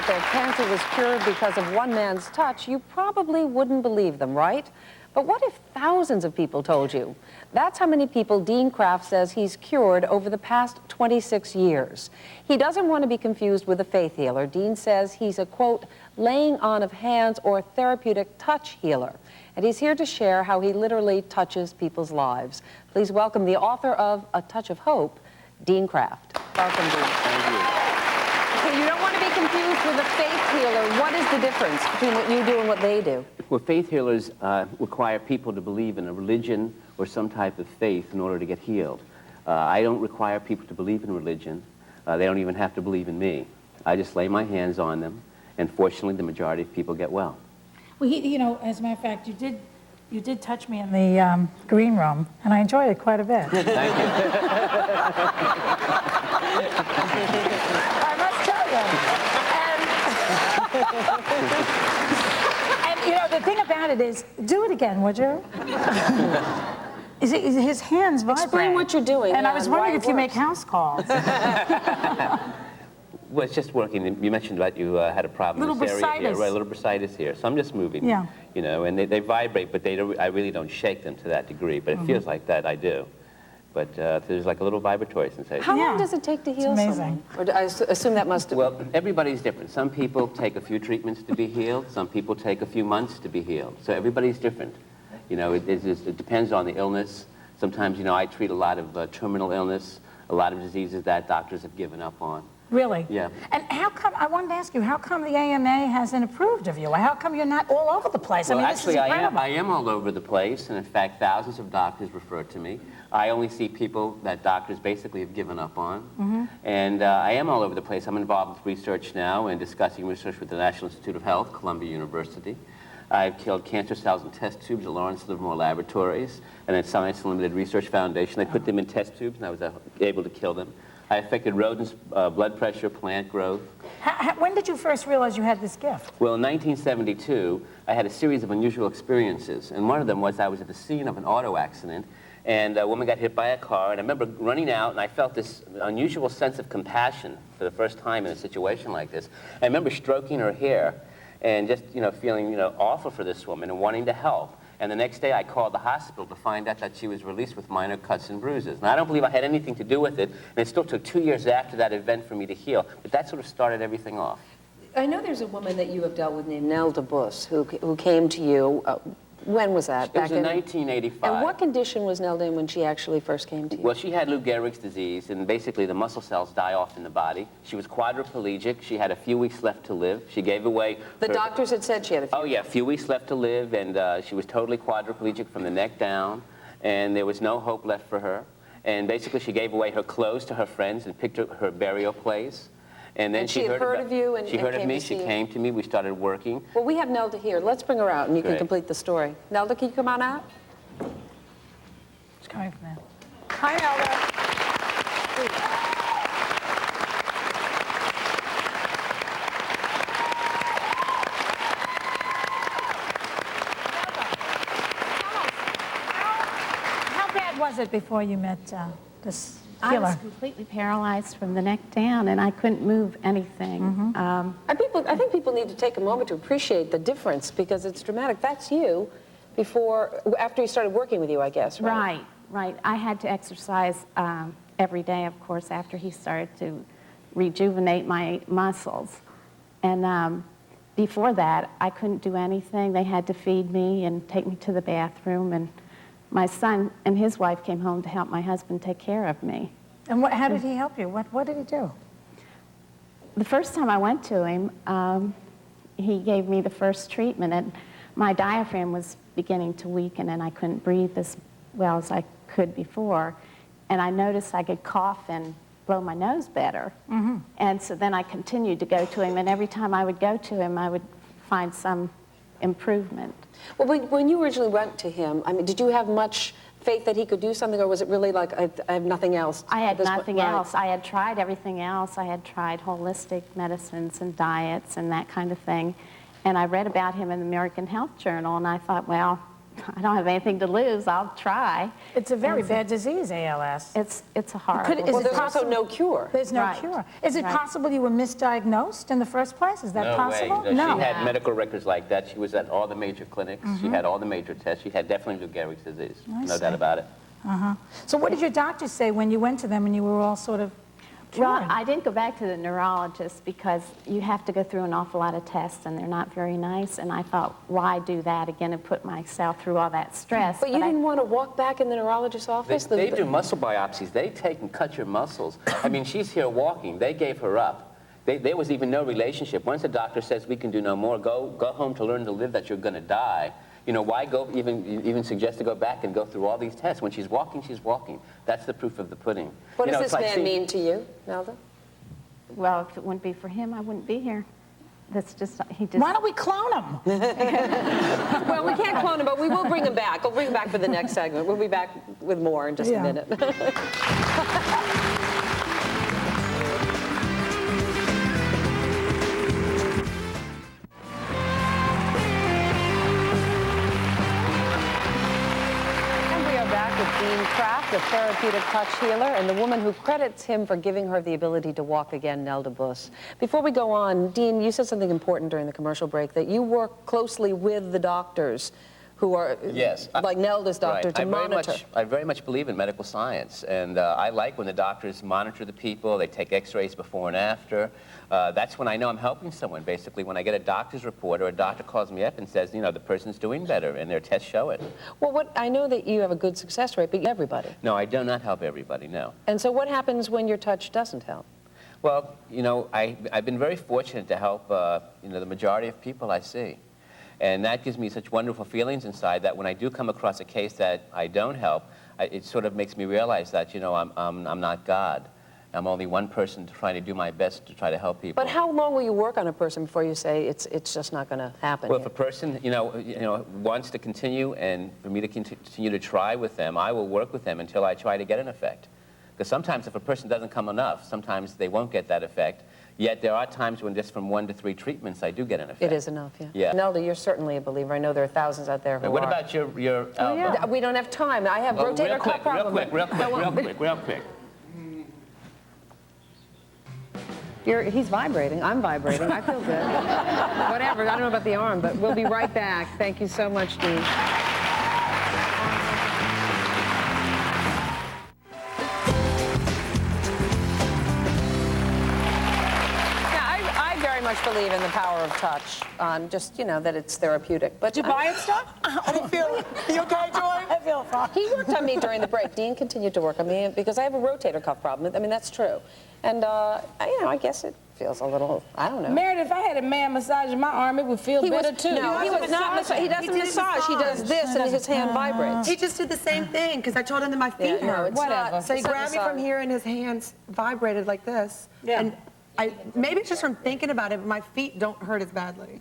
their cancer was cured because of one man's touch, you probably wouldn't believe them, right? But what if thousands of people told you? That's how many people Dean Kraft says he's cured over the past 26 years. He doesn't want to be confused with a faith healer. Dean says he's a, quote, laying on of hands or therapeutic touch healer. And he's here to share how he literally touches people's lives. Please welcome the author of A Touch of Hope, Dean Kraft. Welcome, Dean. Thank you. Okay, you don't want to be confused with a faith healer. What is the difference between what you do and what they do? Well, faith healers require people to believe in a religion or some type of faith in order to get healed. I don't require people to believe in religion. They don't even have to believe in me. I just lay my hands on them, and fortunately, the majority of people get well. Well, you know, as a matter of fact, you did touch me in the green room, and I enjoyed it quite a bit. Thank you. I must tell you. And you know, the thing about it is, do it again, would you? His hands vibrate. Explain what you're doing. And I was wondering if you make house calls. Well, it's just working. You mentioned that you had a problem in this area here, right? A little bursitis here. So I'm just moving, yeah. You know, and they vibrate, but I really don't shake them to that degree. But it feels like that, I do. But there's like a little vibratory sensation. How long does it take to heal someone? Or I assume that must have... Well, everybody's different. Some people take a few treatments to be healed. Some people take a few months to be healed. So everybody's different. You know, it depends on the illness. Sometimes, you know, I treat a lot of terminal illness, a lot of diseases that doctors have given up on. Really? Yeah. And how come, I wanted to ask you, how come the AMA hasn't approved of you? How come you're not all over the place? Well, I mean, actually, this is incredible. I am all over the place, and in fact, thousands of doctors refer to me. I only see people that doctors basically have given up on. And I am all over the place. I'm involved with research now and discussing research with the National Institute of Health, Columbia University. I've killed cancer cells in test tubes at Lawrence Livermore Laboratories, and at Science Unlimited Research Foundation. They put them in test tubes, and I was able to kill them. I affected rodents' blood pressure, plant growth. When did you first realize you had this gift? Well, in 1972, I had a series of unusual experiences, and one of them was I was at the scene of an auto accident, and a woman got hit by a car, and I remember running out, and I felt this unusual sense of compassion for the first time in a situation like this. I remember stroking her hair, and just, you know, feeling, you know, awful for this woman and wanting to help. And the next day I called the hospital to find out that she was released with minor cuts and bruises. And I don't believe I had anything to do with it, and it still took 2 years after that event for me to heal. But that sort of started everything off. I know there's a woman that you have dealt with named Nelda Buss who came to you. When was that? It was in 1985. And what condition was Nelda in when she actually first came to you? Well, she had Lou Gehrig's disease, and basically the muscle cells die off in the body. She was quadriplegic. She had a few weeks left to live. She gave away... The doctors had said she had a few... Oh, yeah, a few weeks left to live, and she was totally quadriplegic from the neck down, and there was no hope left for her. And basically she gave away her clothes to her friends and picked her burial place. And then she had heard of you and she heard of me. She came to me. We started working. Well, we have Nelda here. Let's bring her out and you can complete the story. Nelda, can you come on out? It's coming from there. Hi, Nelda. How bad was it before you met this healer? I was completely paralyzed from the neck down, and I couldn't move anything. I think people need to take a moment to appreciate the difference because it's dramatic. That's you after he started working with you, I guess, right? Right. I had to exercise every day, of course, after he started to rejuvenate my muscles. And before that, I couldn't do anything. They had to feed me and take me to the bathroom, and my son and his wife came home to help my husband take care of me. And how did he help you? What did he do? The first time I went to him, he gave me the first treatment, and my diaphragm was beginning to weaken, and I couldn't breathe as well as I could before. And I noticed I could cough and blow my nose better. And so then I continued to go to him, and every time I would go to him, I would find some improvement. Well, when you originally went to him, I mean, did you have much faith that he could do something, or was it really like, I have nothing else? I had nothing else. I had tried everything else. I had tried holistic medicines and diets and that kind of thing. And I read about him in the American Health Journal, and I thought, well, I don't have anything to lose. I'll try. It's a very bad disease, ALS. It's a horrible. Is Well, it there's also possible? no cure. There's no Right. cure. Is it Right. possible you were misdiagnosed in the first place? Is that No possible? way. No, she had medical records like that. She was at all the major clinics. She had all the major tests. She had definitely Lou Gehrig's disease. No doubt about it. So what did your doctors say when you went to them and you were all sort of Well, cured? I didn't go back to the neurologist because you have to go through an awful lot of tests and they're not very nice. And I thought, why do that again and put myself through all that stress? But you didn't want to walk back in the neurologist's office? They do muscle biopsies. They take and cut your muscles. I mean, she's here walking. They gave her up. There was even no relationship. Once the doctor says we can do no more, go home to learn to live that you're going to die. You know, why go even suggest to go back and go through all these tests? When she's walking, she's walking. That's the proof of the pudding. What You does know, this it's like man mean to you, Nelda? Well, if it wouldn't be for him, I wouldn't be here. That's just, he just... Why don't we clone him? Well, we can't clone him, but we will bring him back. We'll bring him back for the next segment. We'll be back with more in just a minute. With Dean Kraft, a therapeutic touch healer, and the woman who credits him for giving her the ability to walk again, Nelda Buss. Before we go on, Dean, you said something important during the commercial break, that you work closely with the doctors who are, yes, like Nelda's doctor, to monitor. I very much believe in medical science, and I like when the doctors monitor the people. They take x-rays before and after. That's when I know I'm helping someone, basically, when I get a doctor's report or a doctor calls me up and says, you know, the person's doing better, and their tests show it. Well, I know that you have a good success rate, but everybody. No, I do not help everybody, no. And so what happens when your touch doesn't help? Well, you know, I've been very fortunate to help, you know, the majority of people I see. And that gives me such wonderful feelings inside that when I do come across a case that I don't help, it sort of makes me realize that, you know, I'm not God. I'm only one person trying to do my best to try to help people. But how long will you work on a person before you say it's just not going to happen? Well, if a person, you know, wants to continue and for me to continue to try with them, I will work with them until I try to get an effect. Because sometimes if a person doesn't come enough, sometimes they won't get that effect. Yet there are times when just from 1 to 3 treatments, I do get an effect. It is enough, yeah. Yeah. Nelda, you're certainly a believer. I know there are thousands out there who What are. about your elbow? Yeah. We don't have time. I have rotator cuff problem. Real quick. He's vibrating. I'm vibrating. I feel good. Whatever. I don't know about the arm, but we'll be right back. Thank you so much, Dean. I very much believe in the power of touch. Just, you know, that it's therapeutic. But Did you buy it stuff? I don't feel. You okay, Joy? I feel fine. he worked on me during the break. Dean continued to work on me because I have a rotator cuff problem. I mean, that's true. And, you know, I guess it feels a little, I don't know. Meredith, if I had a man massaging my arm, it would feel better too. No, he was not massage. He doesn't massage. He does this, and his hand vibrates. He just did the same thing because I told him that my feet no, hurt. it's not. So he It's not grabbed me from massage. here and his hands vibrated like this. Yeah. And maybe it's just from thinking about it, but my feet don't hurt as badly.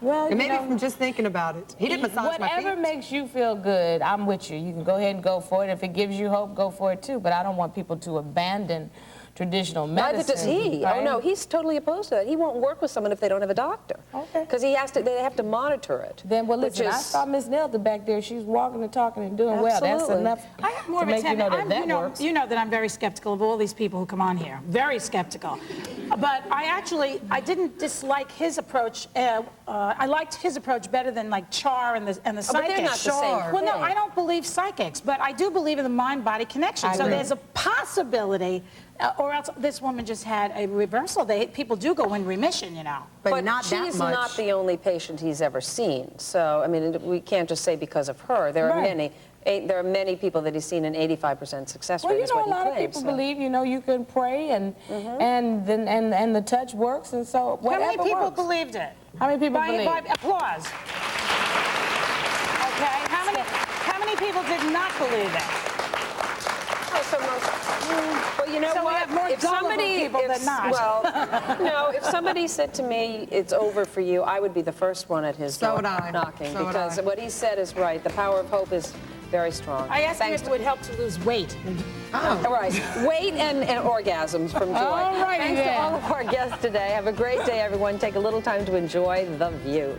Well, And you maybe know, from just thinking about it. He didn't massage my whatever feet. makes you feel good, I'm with you. You can go ahead and go for it. If it gives you hope, go for it too. But I don't want people to abandon traditional medicine. Neither does he. Right? Oh no, he's totally opposed to that. He won't work with someone if they don't have a doctor. Okay. Because they have to monitor it. Then, well, which listen, I is- saw Miss Nelda back there. She's walking and talking and doing well. That's Absolutely. enough I have more to of a make you know that that works. you know that I'm very skeptical of all these people who come on here. Very skeptical. But I didn't dislike his approach. I liked his approach better than like Char and the But psychics. they're not the same Well, no, thing. I don't believe psychics, but I do believe in the mind-body connection. I So agree. there's a possibility, or else this woman just had a reversal. People do go in remission, you know. But not that she's much. not the only patient he's ever seen. So, I mean, we can't just say because of her. There are Right. many. There are many people that he's seen an 85% success Well, rate you is know, what a he lot of claims. people So. believe, you know, you can pray and the touch works, and so whatever How many people works. believed it? How many people By believe? applause. Okay. How many people did not believe it? Oh, so well, you know So we what? have more gullible people than not. Well, no, if somebody said to me, it's over for you, I would be the first one at his So door would I. knocking. So would Because I. what he said is right. The power of hope is very strong. I asked him Thanks if it would help to lose weight. All right. Weight and orgasms from Joy. All righty Thanks then. to all of our guests today. Have a great day, everyone. Take a little time to enjoy The View.